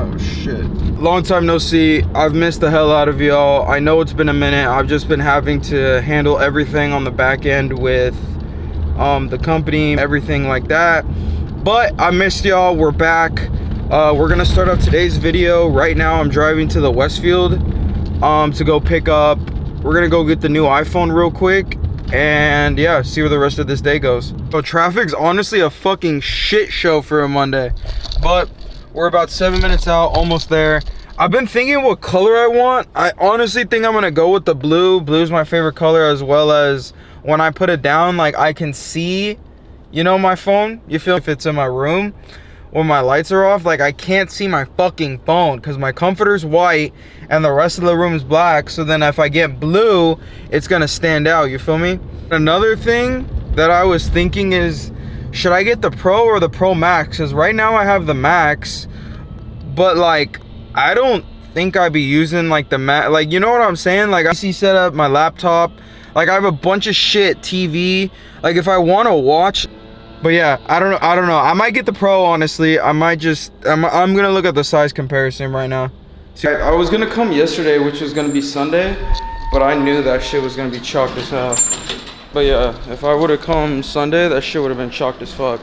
Oh shit. Long time no see. I've missed the hell out of y'all. I know it's been a minute. I've just been having to handle everything on the back end with the company, everything like that. But I missed y'all. We're back. We're gonna start off today's video. Right now I'm driving to the Westfield to go pick up. We're gonna go get the new iPhone real quick. And yeah, see where the rest of this day goes. So traffic's honestly a fucking shit show for a Monday, but we're about 7 minutes out, almost there. I've been thinking what color I want. I honestly think I'm gonna go with the blue. Blue's my favorite color, as well as when I put it down, like I can see, you know, my phone. You feel if it's in my room when my lights are off, like I can't see my fucking phone because my comforter's white and the rest of the room is black. So then if I get blue, it's gonna stand out, you feel me? Another thing that I was thinking is, should I get the Pro or the Pro Max? Because right now I have the Max, but like I don't think I'd be using like the Max, like, you know what I'm saying? Like I see set up my laptop, like I have a bunch of shit, TV, like if I want to watch. But yeah, I don't know. I might get the Pro, honestly. I might just, I'm gonna look at the size comparison right now. See, I was gonna come yesterday, which was gonna be Sunday, but I knew that shit was gonna be chalked as hell. But yeah, if I would've come Sunday, that shit would've been chalked as fuck.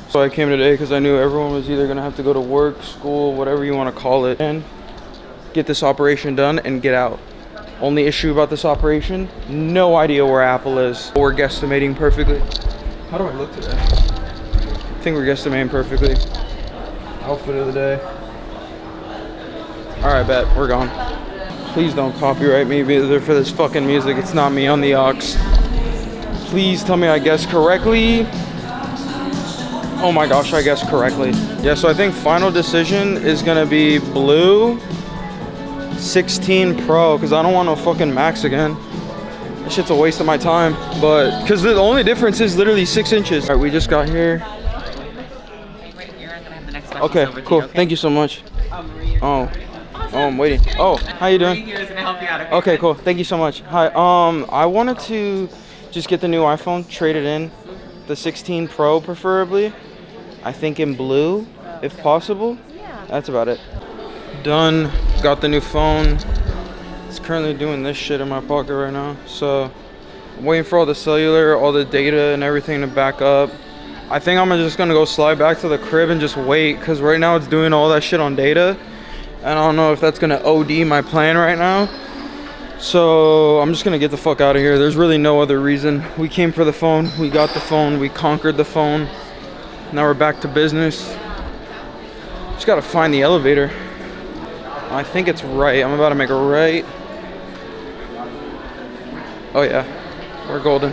So I came today because I knew everyone was either gonna have to go to work, school, whatever you wanna call it, and get this operation done and get out. Only issue about this operation, no idea where Apple is. We're guesstimating perfectly. How do I look today? I think we're guesstimating perfectly. Outfit of the day. Alright, bet. We're gone. Please don't copyright me either for this fucking music. It's not me on the aux. Please tell me I guessed correctly. Oh my gosh, I guessed correctly. Yeah, so I think final decision is gonna be blue 16 Pro, because I don't want no fucking Max again. That shit's a waste of my time, but because the only difference is literally 6 inches. All right, we just got here. Okay, cool. Thank you so much. Oh, I'm waiting. Oh, how you doing? Okay, cool. Thank you so much. Hi. I wanted to just get the new iPhone, trade it in, the 16 Pro preferably. I think in blue, if possible. That's about it. Done. Got the new phone. It's currently doing this shit in my pocket right now, so I'm waiting for all the cellular, all the data and everything to back up. I think I'm just gonna go slide back to the crib and just wait, because right now it's doing all that shit on data, and I don't know if that's gonna OD my plan right now. So I'm just gonna get the fuck out of here. There's really no other reason. We came for the phone, we got the phone, we conquered the phone. Now we're back to business. Just gotta find the elevator. I think it's right. I'm about to make a right. Oh yeah, we're golden.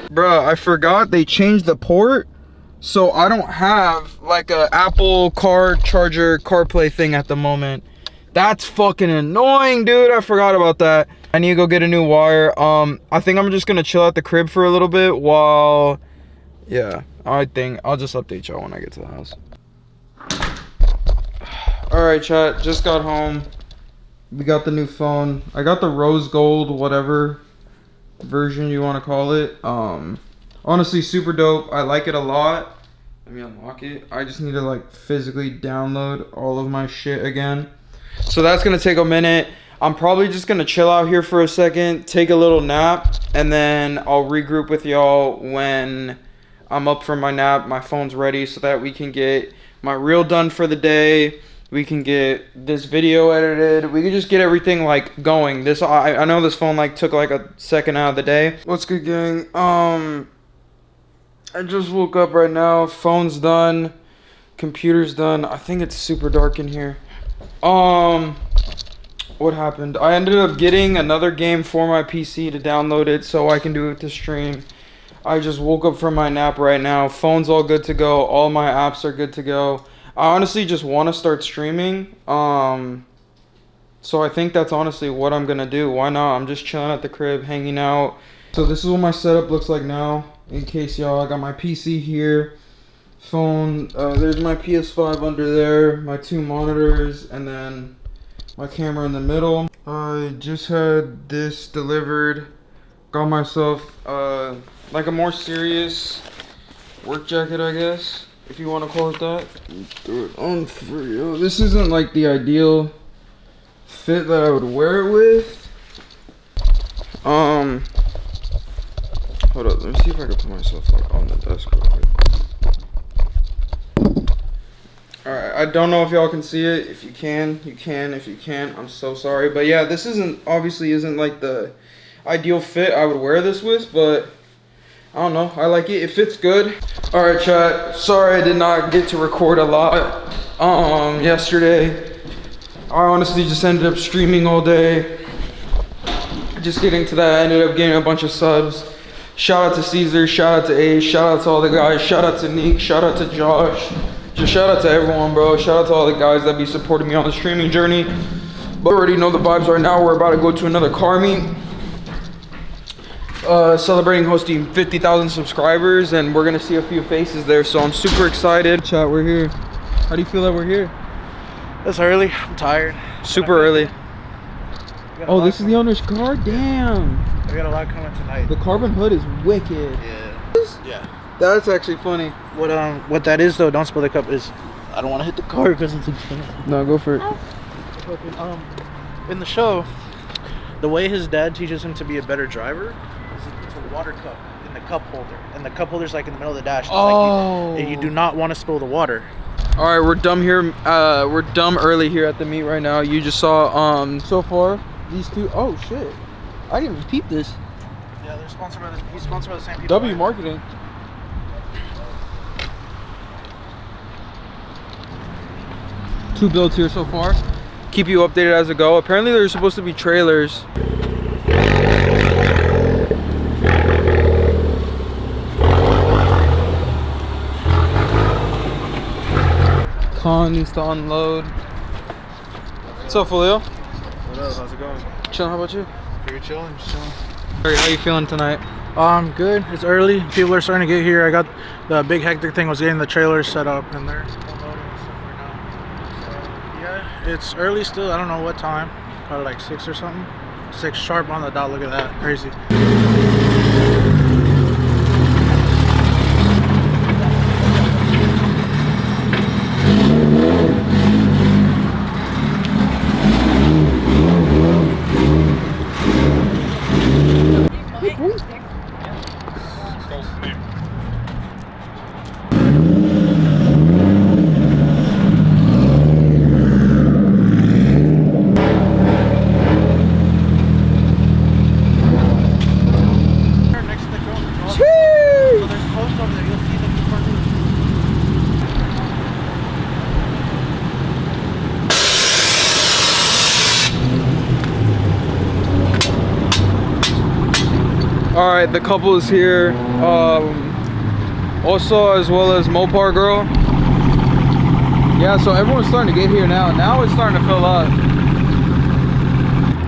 Bruh, I forgot they changed the port, so I don't have like a Apple car charger CarPlay thing at the moment. That's fucking annoying, dude. I forgot about that. I need to go get a new wire. I think I'm just gonna chill at the crib for a little bit while, yeah, I think I'll just update y'all when I get to the house. All right, chat, just got home. We got the new phone. I got the rose gold, whatever version you want to call it. Honestly, super dope. I like it a lot. Let me unlock it. I just need to like physically download all of my shit again, so that's gonna take a minute. I'm probably just gonna chill out here for a second, take a little nap, and then I'll regroup with y'all when I'm up from my nap, my phone's ready, so that we can get my reel done for the day. We can get this video edited. We can just get everything like going. This I know this phone like took like a second out of the day. What's good, gang? I just woke up right now. Phone's done. Computer's done. I think it's super dark in here. What happened? I ended up getting another game for my PC to download it so I can do it to stream. I just woke up from my nap right now. Phone's all good to go. All my apps are good to go. I honestly just want to start streaming. So I think that's honestly what I'm gonna do. Why not? I'm just chilling at the crib, hanging out. So this is what my setup looks like now. In case y'all, I got my PC here, phone. There's my PS5 under there, my 2 monitors, and then my camera in the middle. I just had this delivered. Got myself like a more serious work jacket, I guess. if you want to call it that. Throw it on for you. This isn't like the ideal fit that I would wear it with. Hold up, let me see if I can put myself like on the desk real quick. Alright, I don't know if y'all can see it. If you can, you can. If you can't, I'm so sorry. But yeah, this obviously isn't like the ideal fit I would wear this with, but I don't know, I like it. It fits good. Alright, chat. Sorry I did not get to record a lot yesterday. I honestly just ended up streaming all day. Just getting to that, I ended up getting a bunch of subs. Shout out to Caesar, shout out to Ace, shout out to all the guys, shout out to Neek, shout out to Josh. Just shout out to everyone, bro. Shout out to all the guys that be supporting me on the streaming journey. But you already know the vibes right now. We're about to go to another car meet. Celebrating hosting 50,000 subscribers, and we're gonna see a few faces there, so I'm super excited. Chat, we're here. How do you feel that we're here? It's early. I'm tired. Super early. Oh, this is the owner's car? Damn. We got a lot coming tonight. The carbon hood is wicked. Yeah. Yeah. That's actually funny. What that is though, don't spill the cup, is I don't want to hit the car because it's expensive. No, go for it. In the show, the way his dad teaches him to be a better driver is it's a water cup in the cup holder, and the cup holder's like in the middle of the dash. It's like you do not want to spill the water. All right, we're dumb here. We're dumb early here at the meet right now. You just saw so far these two. Oh shit! I didn't even peep this. Yeah, they're sponsored by he's sponsored by the same people. W Marketing. Two builds here so far. Keep you updated as it go. Apparently there's supposed to be trailers. Con needs to unload. What's up, Julio? What up? How's it going? Chilling. How about you? Pretty chilling. Just chilling. How you feeling tonight? Good. It's early. People are starting to get here. I got the big hectic thing was getting the trailers set up, and they're unloading and stuff right now. So yeah, it's early still. I don't know what time. Probably like 6 or something. 6 sharp on the dot. Look at that. Crazy. All right, the couple is here. Also, as well as Mopar girl. Yeah, so everyone's starting to get here now. Now it's starting to fill up.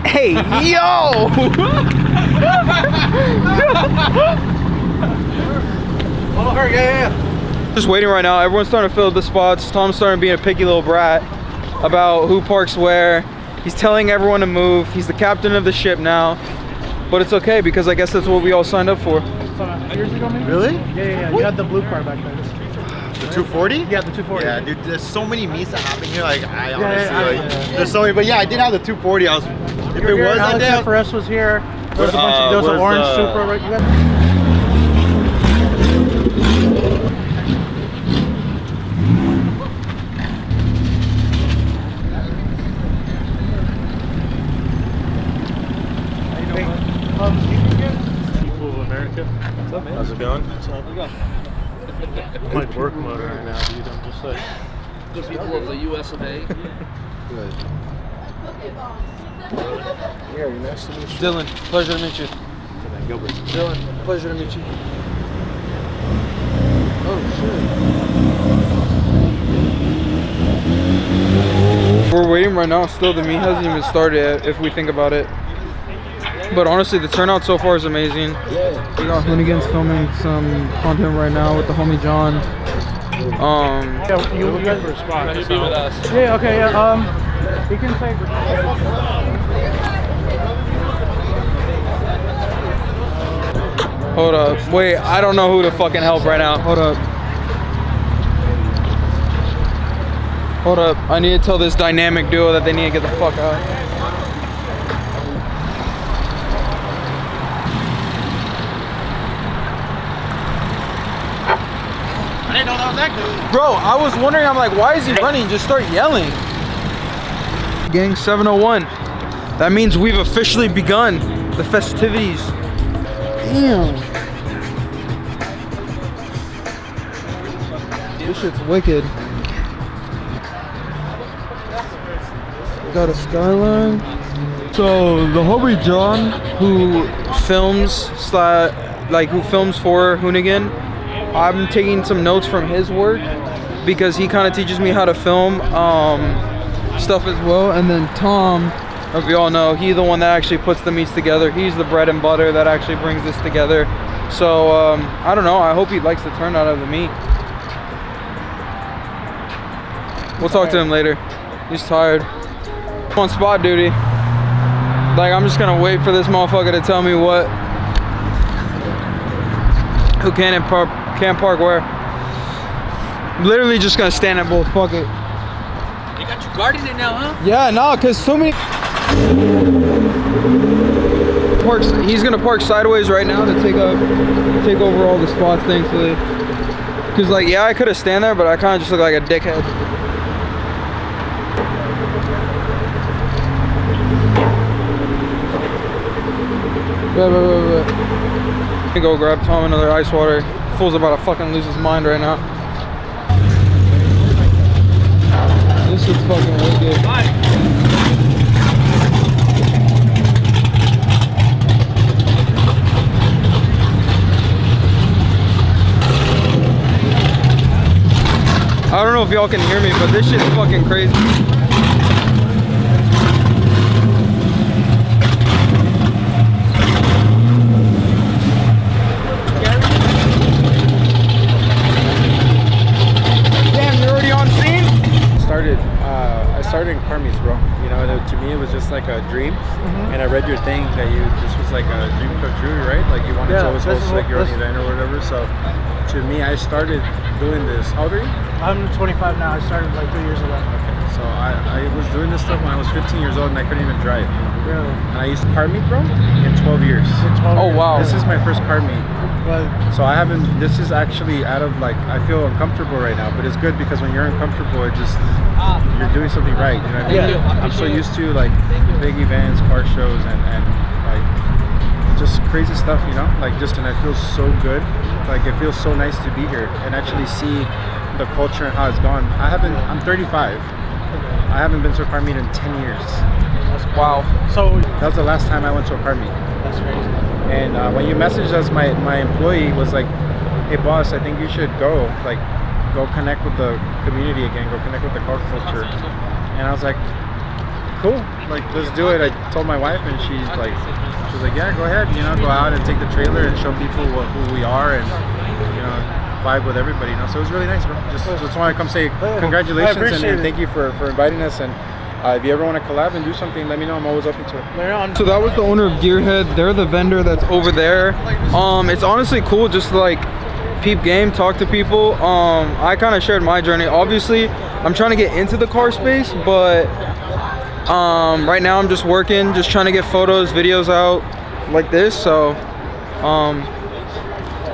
Hey, yo! Oh, her, yeah. Just waiting right now. Everyone's starting to fill the spots. Tom's starting to be a picky little brat about who parks where. He's telling everyone to move. He's the captain of the ship now. But it's okay because I guess that's what we all signed up for. Years ago, maybe? Really? Yeah. You had the blue car back then. The 240? Yeah, the 240. Yeah, dude. There's so many meets that happen here. Like I honestly, there's so many. But yeah, I did have the 240. I was. If it was like that. For us was here. There was a bunch of. There was an orange Supra right here. People of America. What's up, man? How's it going? What's up? I'm like work mode right now, dude. I'm just like The people of the US of A. good. Yeah, nice to meet you. Dylan, pleasure to meet you. Gilbert. Dylan, pleasure to meet you. Oh shit. We're waiting right now. Still, the meet hasn't even started yet, if we think about it. But honestly, the turnout so far is amazing. We got Hoonigans filming some content right now with the homie John. Yeah, you guys for a spot. Be with us. Yeah, okay, yeah. You can say. Hold up. Wait, I don't know who to fucking help right now. Hold up. Hold up, I need to tell this dynamic duo that they need to get the fuck out. I didn't know that was that good. Bro, I was wondering, I'm like, why is he running? Just start yelling. Gang 701. That means we've officially begun the festivities. Damn. This shit's wicked. Got a skyline. So the homie John, who films for Hoonigan, I'm taking some notes from his work because he kind of teaches me how to film stuff as well. And then Tom, as we all know, he's the one that actually puts the meats together. He's the bread and butter that actually brings this together. So I don't know, I hope he likes the turnout of the meat. We'll talk to him later. He's tired. I'm on spot duty. Like, I'm just gonna wait for this motherfucker to tell me who can and can't park where. Literally just gonna stand at both. Fuck it. You got you guarding it now, huh? Yeah, no, cause so many parks. He's gonna park sideways right now to take over all the spots, thankfully. Cause like, yeah, I could have stand there, but I kind of just look like a dickhead. Wait. Let me go grab Tom another ice water. Fool's about to fucking lose his mind right now. This is fucking wicked. I don't know if y'all can hear me, but this shit's fucking crazy. I started in Carmi's, bro. You know, to me it was just like a dream. And I read your thing that this was like a dream come true, right? Like you wanted to always host like your own event or whatever. So to me, I started doing this. How old are you? I'm 25 now. I started like 3 years ago. Okay. So I was doing this stuff when I was 15 years old and I couldn't even drive. Really? And I used car meet, bro, in 12 years. Oh wow. This is my first car meet. But So I haven't, this is actually out of like, I feel uncomfortable right now, but it's good because when you're uncomfortable, it just, you're doing something right, you know what I mean? Yeah. I'm so used to like big events, car shows, and like just crazy stuff, you know? Like and I feel so good. Like it feels so nice to be here and actually see the culture and how it's gone. I'm 35. I haven't been to a car meet in 10 years. Wow. So That was the last time I went to a car meet. that's crazy. And when you messaged us, my employee was like, hey boss, I think you should go connect with the community again, go connect with the car culture. And I was like, cool, like let's do it. I told my wife and she was like, yeah, go ahead, you know, go out and take the trailer and show people who we are and, you know, vibe with everybody, you know. So it was really nice, bro. Just want to come say congratulations and thank you for inviting us. And if you ever want to collab and do something, let me know. I'm always open to it. So that was the owner of Gearhead. They're the vendor that's over there. It's honestly cool just to like peep game, talk to people. I kind of shared my journey. Obviously, I'm trying to get into the car space, but right now I'm just working, just trying to get photos, videos out like this. So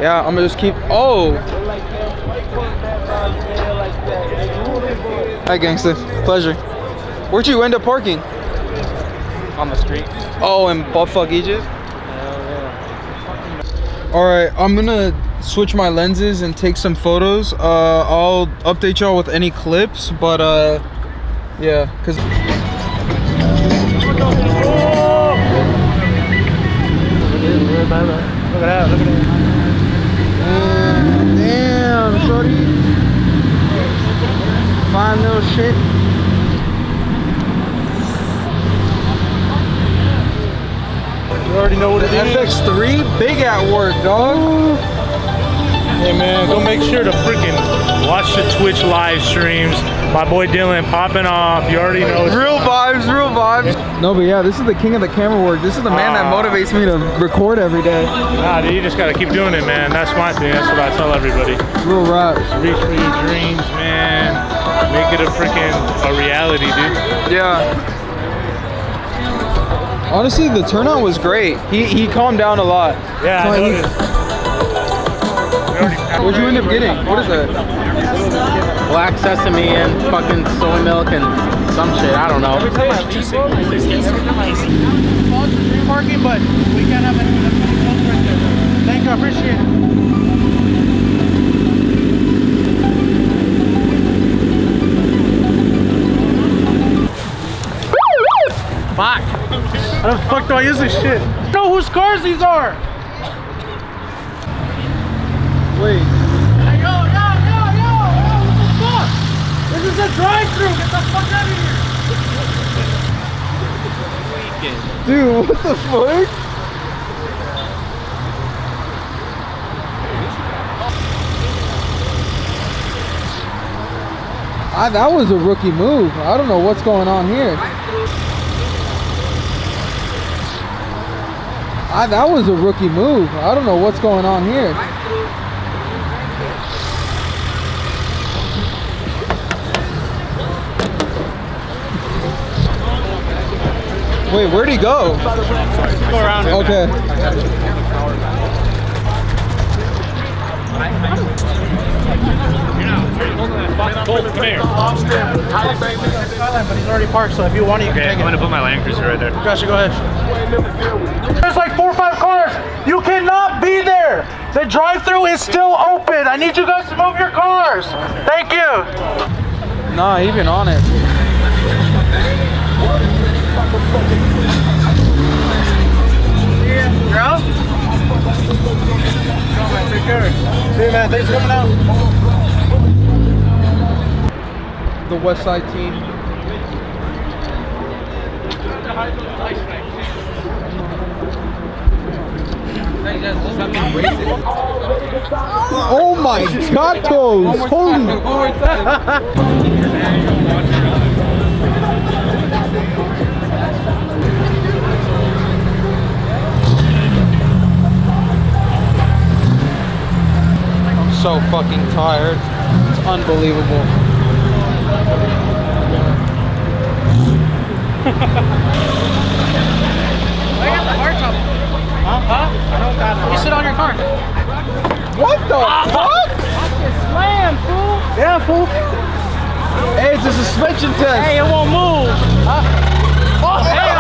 yeah, I'm gonna just keep. Oh, hi gangsta, pleasure. Where'd you end up parking? On the street. Oh, in buttfuck Egypt? Alright, I'm gonna switch my lenses and take some photos. I'll update y'all with any clips, but yeah, cause Look at that. Damn, shorty. Fine little shit. You already know what it is. FX3, big at work, dog. Hey man, go make sure to freaking watch the Twitch live streams. My boy Dylan popping off. You already know. Real vibes, real vibes. No, but yeah, this is the king of the camera work. This is the man that motivates me to record every day. Nah, dude, you just gotta keep doing it, man. That's my thing. That's what I tell everybody. Real rap. Reach for your dreams, man. Make it a reality, dude. Yeah. Honestly, the turnout was great. He calmed down a lot. Yeah, I noticed. What'd you end up getting? What is that? Black sesame and fucking soy milk and some shit. I don't know. Street parking, but we can't have any right there. Thank you, I appreciate it. Fuck! How the fuck do I use this shit? Know whose cars these are! Wait. Hey, yo! What the fuck? This is a drive-thru! Get the fuck out of here! Dude, what the fuck? That was a rookie move. I don't know what's going on here. That was a rookie move. I don't know what's going on here. Wait, where'd he go? Go around. Okay. Colt, come here. But he's already parked, so if you want it, you can take I'm it. gonna put my Land Cruiser right there. Gotcha, go ahead. There's like 4 or 5 cars. You cannot be there. The drive-thru is still open. I need you guys to move your cars. Thank you. Nah, even on it. You're out? Take care. See you, man. Thanks for coming out. The Westside team. Oh my gatos! Holy! I'm so fucking tired. It's unbelievable. I got the hard top. Huh? You sit on your car. What the fuck? Slam, fool. Yeah, fool. Hey, it's a suspension test. Hey, it won't move. Huh? Oh, hell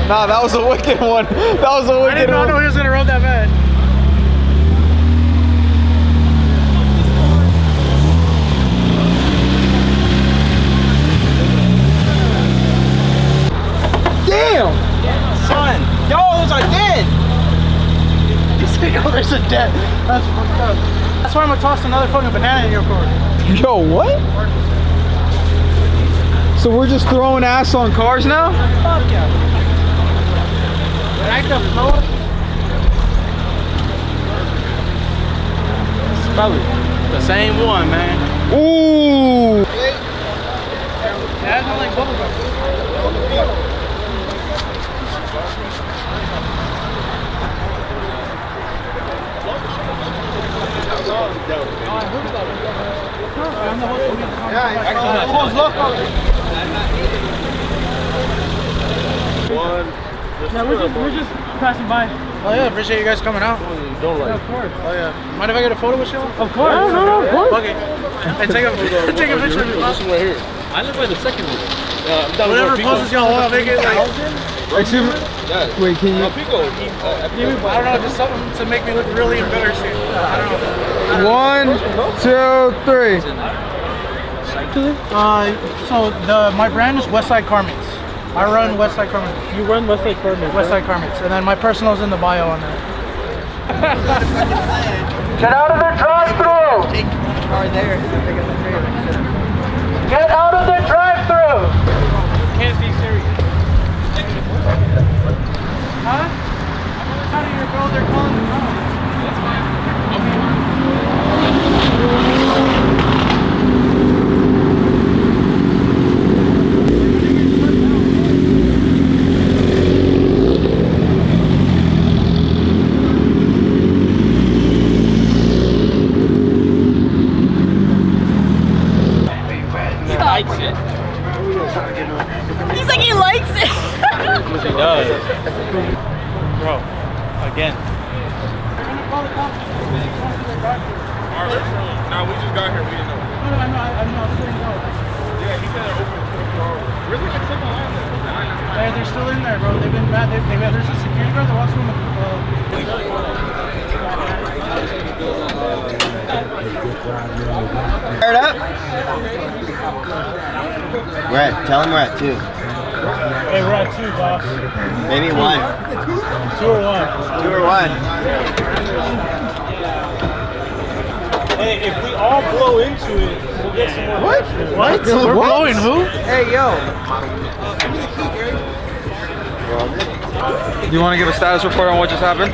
Nah, that was a wicked one. That was a I wicked didn't one. know he was gonna run that bad. Damn! Son. Yo, those are dead! You say, yo, there's a dead. That's fucked up. That's why I'm gonna toss another fucking banana in your car. Yo, what? So we're just throwing ass on cars now? Fuck yeah. Like the floor. Spell it. The same one, man. Ooh! Yeah, it's not like bubblegum. Yeah, we're just passing by. Oh yeah, appreciate you guys coming out. Don't like. Of course. Oh yeah. Mind if I get a photo with you? Of course. No, of course. Okay. Hey, take a picture of me. This one right here. I live by the second one. Whatever poses y'all want, make it like. Excuse me? Wait, can you? Pico. I don't know, just something to make me look really embarrassing. I don't know. 1, 2, 3. So my brand is Westside Carments. I run Westside Carments. You run Westside Carments. Westside Carments, and then my personal's in the bio on that. Get out of the drive-thru! Take the car there. Get out of the drive-thru! Can't be serious. Huh? How do your girl? They're calling the phone. That's fine. does. Bro, again. No, we just got here. We didn't know. Yeah, he said they're open 24 hours. Really? It's in the line. They're still in there, bro. They've been bad. There's a security guard that walks from the. Fired up? Tell him we're at 2. Hey, we're at 2, boss. Maybe 1. 2 or 1. 2 or 1. Hey, if we all blow into it, we'll get some more. What? We're blowing who? Hey, yo. You want to give a status report on what just happened?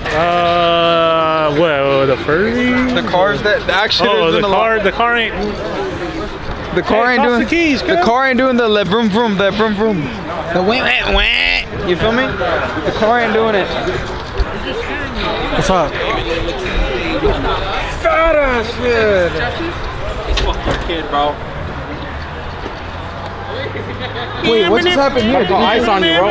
Well, the furry? The cars that actually. Oh, the car ain't. The car Hey, ain't toss doing the keys, the cuz. car ain't doing the vroom vroom, the vroom vroom. The wah wah wah. You feel me? The car ain't doing it. What's up? Fat ass kid. Fuck your kid, bro. Wait, what just happened here? Got ice on you, bro.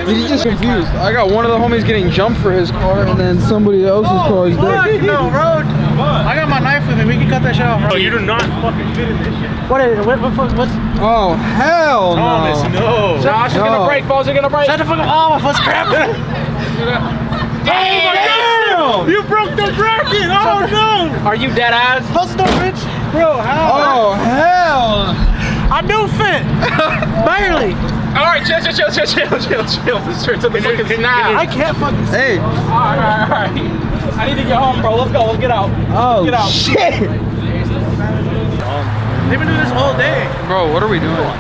Did he just confused? I got one of the homies getting jumped for his car, and then somebody else's car is dead. No, bro. I got my knife with me. We can cut that shit off. Oh, you do not fucking fit in this shit. What's? Oh hell no! Thomas, no. Josh, you're gonna break, balls. You're gonna break. Shut the fuck up! Oh, my foot's crap. Damn! You broke the bracket! Oh no! Are you dead ass? Post no, bitch. Bro, how? Oh hell! I do fit. Barely. All right, chill. Straight to the fucking snap. I can't fucking. Hey! All right. I need to get home, bro. Let's go. Let's get out. Oh Get out. shit! They've been doing this all day. Bro, what are we doing?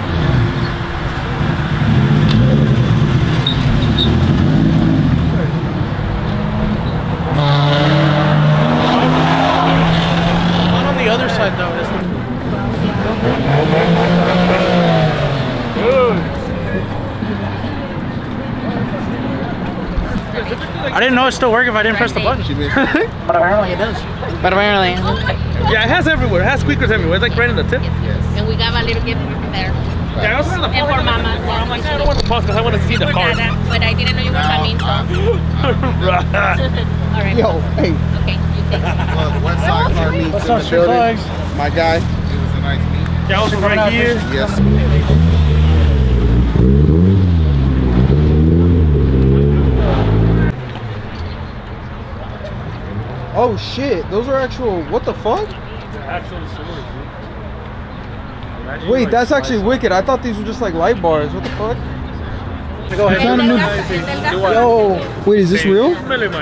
Not on the other side though. I didn't know it still worked if I didn't press the button. But apparently it does. But apparently. Yeah, it has everywhere. It has squeakers everywhere. It's like right in the tip. And we got a little gift there. Yeah, I was in the And for mama. I'm like, I don't want to pause because I want to see the For car. Dada, but I didn't know you were coming, so. All right. Yo, hey. Okay, you take it. Westside Car Meets What's in up, the street building. flags? My guy. It was a nice meet. That was right here. Yes. Oh shit! Those are actual. What the fuck? Actual swords, dude. Wait, that's actually wicked. I thought these were just like light bars. What the fuck? Go ahead. Found a new- Yo, wait, is this real?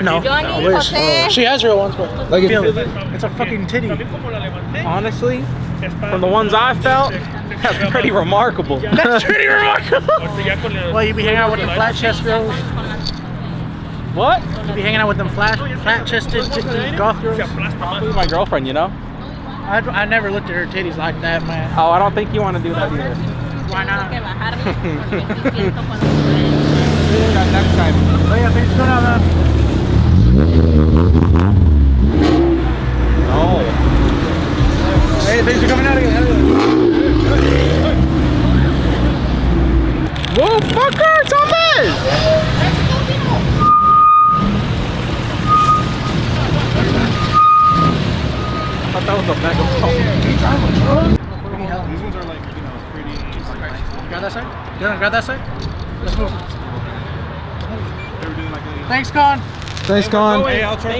No. Johnny, Jose. She has real ones, but Like feel if, it. It's a fucking titty. Honestly, from the ones I felt, that's pretty remarkable. That's pretty remarkable. Well, you be hanging out with the flat chest girls. What? You be hanging out with them flat chested goth girls. Probably my girlfriend, you know? I never looked at her titties like that, man. Oh, I don't think you want to do that either. Why not? Que bajarme, porque sí siento cuando- next time. Oh yeah, thanks for coming out, man. No. Hey, thanks for coming out again. Whoa, fucker, Thomas! I thought that was a megaphone. These ones are like, pretty. Grab that side? You wanna grab that side? Let's move. They were doing like a. Thanks, Con. Thanks, Con. Hey, I'll try.